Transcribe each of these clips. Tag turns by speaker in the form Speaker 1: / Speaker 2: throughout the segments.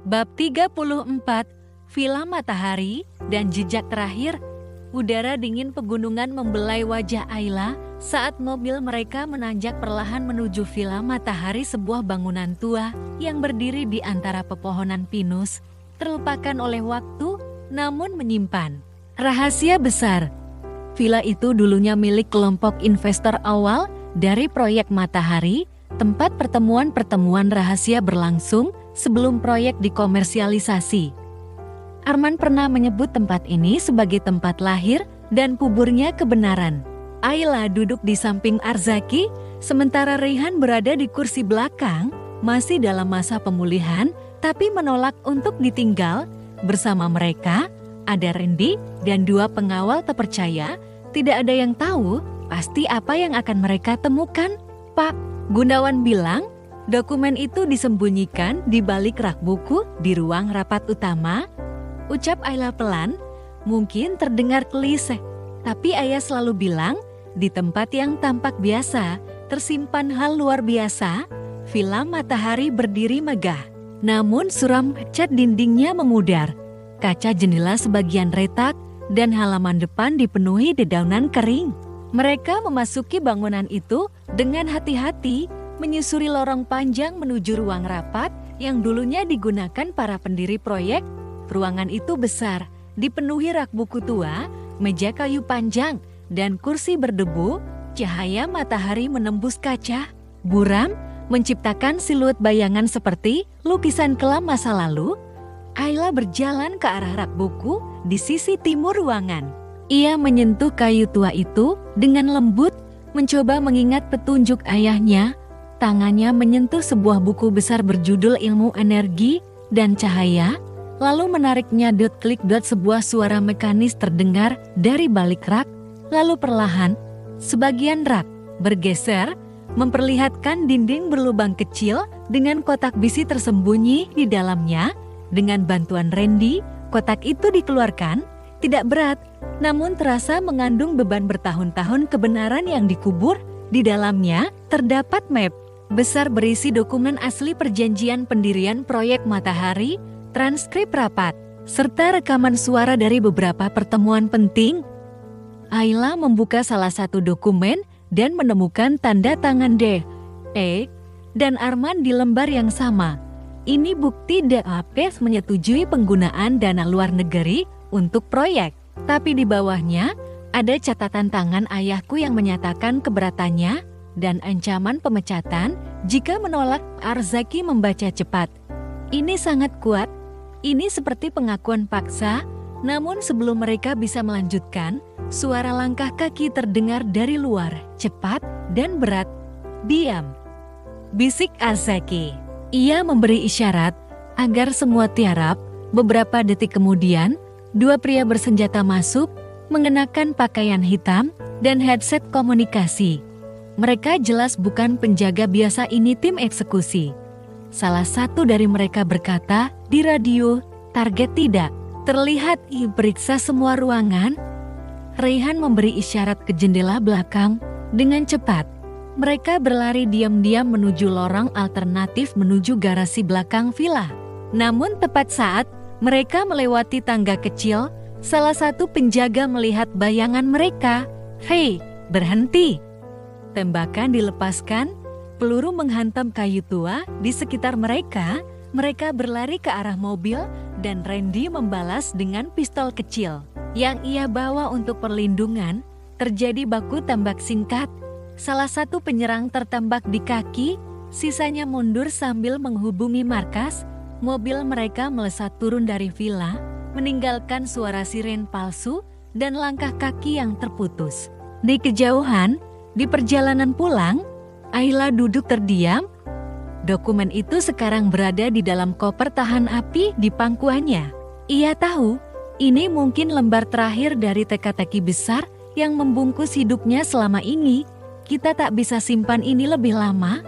Speaker 1: Bab 34, Villa Matahari dan Jejak Terakhir. Udara dingin pegunungan membelai wajah Ayla saat mobil mereka menanjak perlahan menuju Villa Matahari, sebuah bangunan tua yang berdiri di antara pepohonan pinus, terlupakan oleh waktu namun menyimpan rahasia besar. Villa itu dulunya milik kelompok investor awal dari proyek Matahari, tempat pertemuan-pertemuan rahasia berlangsung sebelum proyek dikomersialisasi. Arman pernah menyebut tempat ini sebagai tempat lahir dan kuburnya kebenaran. Ayla duduk di samping Arzaki, sementara Reyhan berada di kursi belakang, masih dalam masa pemulihan, tapi menolak untuk ditinggal. Bersama mereka, ada Randy dan dua pengawal terpercaya. Tidak ada yang tahu pasti apa yang akan mereka temukan. Pak, Gunawan bilang, dokumen itu disembunyikan di balik rak buku di ruang rapat utama. Ucap Ayla pelan, mungkin terdengar klise, tapi ayah selalu bilang, di tempat yang tampak biasa, tersimpan hal luar biasa. Villa Matahari berdiri megah, namun suram cat dindingnya memudar. Kaca jendela sebagian retak, dan halaman depan dipenuhi dedaunan kering. Mereka memasuki bangunan itu dengan hati-hati, menyusuri lorong panjang menuju ruang rapat yang dulunya digunakan para pendiri proyek. Ruangan itu besar, dipenuhi rak buku tua, meja kayu panjang, dan kursi berdebu. Cahaya matahari menembus kaca, buram, menciptakan siluet bayangan seperti lukisan kelam masa lalu. Ayla berjalan ke arah rak buku di sisi timur ruangan. Ia menyentuh kayu tua itu dengan lembut, mencoba mengingat petunjuk ayahnya. Tangannya menyentuh sebuah buku besar berjudul Ilmu Energi dan Cahaya, lalu menariknya. Klik. Sebuah suara mekanis terdengar dari balik rak, lalu perlahan, sebagian rak bergeser, memperlihatkan dinding berlubang kecil dengan kotak besi tersembunyi di dalamnya. Dengan bantuan Randy, kotak itu dikeluarkan, tidak berat, namun terasa mengandung beban bertahun-tahun kebenaran yang dikubur. Di dalamnya terdapat map besar berisi dokumen asli perjanjian pendirian proyek Matahari, transkrip rapat, serta rekaman suara dari beberapa pertemuan penting. Ayla membuka salah satu dokumen dan menemukan tanda tangan D.E. dan Arman di lembar yang sama. Ini bukti DAP menyetujui penggunaan dana luar negeri untuk proyek. Tapi di bawahnya ada catatan tangan ayahku yang menyatakan keberatannya dan ancaman pemecatan jika menolak. Arzaki membaca cepat. Ini sangat kuat. Ini seperti pengakuan paksa. Namun sebelum mereka bisa melanjutkan, suara langkah kaki terdengar dari luar, cepat dan berat. Diam, bisik Arzaki. Ia memberi isyarat agar semua tiarap. Beberapa detik kemudian, dua pria bersenjata masuk, mengenakan pakaian hitam dan headset komunikasi. Mereka jelas bukan penjaga biasa, ini tim eksekusi. Salah satu dari mereka berkata di radio, target tidak terlihat. Periksa semua ruangan. Reyhan memberi isyarat ke jendela belakang dengan cepat. Mereka berlari diam-diam menuju lorong alternatif menuju garasi belakang villa. Namun tepat saat mereka melewati tangga kecil, salah satu penjaga melihat bayangan mereka. Hei, berhenti! Tembakan dilepaskan, peluru menghantam kayu tua di sekitar mereka. Mereka berlari ke arah mobil dan Randy membalas dengan pistol kecil yang ia bawa untuk perlindungan. Terjadi baku tembak singkat. Salah satu penyerang tertembak di kaki, sisanya mundur sambil menghubungi markas. Mobil mereka melesat turun dari villa, meninggalkan suara siren palsu dan langkah kaki yang terputus. Di kejauhan, di perjalanan pulang, Ayla duduk terdiam. Dokumen itu sekarang berada di dalam koper tahan api di pangkuannya. Ia tahu, ini mungkin lembar terakhir dari teka-teki besar yang membungkus hidupnya selama ini. Kita tak bisa simpan ini lebih lama,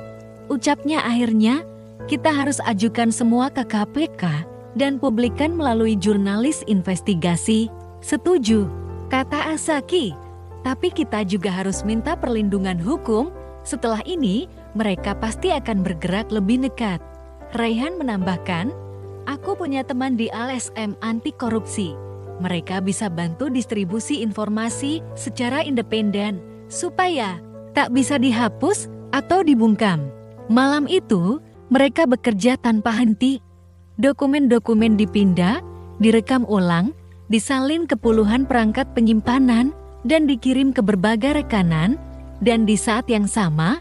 Speaker 1: ucapnya akhirnya. Kita harus ajukan semua ke KPK dan publikkan melalui jurnalis investigasi. Setuju, kata Asaki. Tapi kita juga harus minta perlindungan hukum. Setelah ini, mereka pasti akan bergerak lebih dekat. Reyhan menambahkan, Aku punya teman di LSM anti korupsi. Mereka bisa bantu distribusi informasi secara independen supaya tak bisa dihapus atau dibungkam. Malam itu, mereka bekerja tanpa henti. Dokumen-dokumen dipindah, direkam ulang, disalin ke puluhan perangkat penyimpanan, dan dikirim ke berbagai rekanan. Dan di saat yang sama,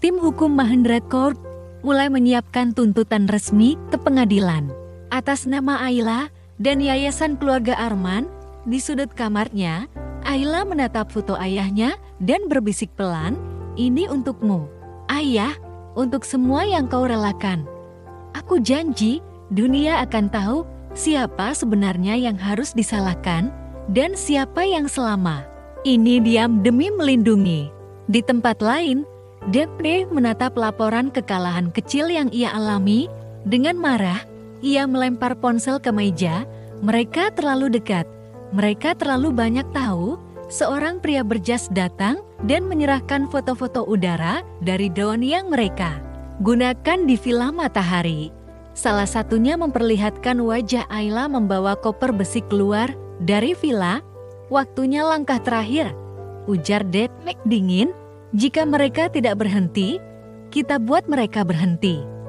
Speaker 1: tim hukum Mahendra Corp mulai menyiapkan tuntutan resmi ke pengadilan. Atas nama Ayla dan Yayasan Keluarga Arman, di sudut kamarnya, Ayla menatap foto ayahnya dan berbisik pelan, "Ini untukmu, Ayah, untuk semua yang kau relakan. Aku janji, dunia akan tahu siapa sebenarnya yang harus disalahkan dan siapa yang selama ini diam demi melindungi." Di tempat lain, Depre menatap laporan kekalahan kecil yang ia alami. Dengan marah, ia melempar ponsel ke meja. Mereka terlalu dekat. Mereka terlalu banyak tahu. Seorang pria berjas datang dan menyerahkan foto-foto udara dari drone yang mereka gunakan di Villa Matahari. Salah satunya memperlihatkan wajah Ayla membawa koper besi keluar dari villa. "Waktunya langkah terakhir," ujar Depre dingin. "Jika mereka tidak berhenti, kita buat mereka berhenti."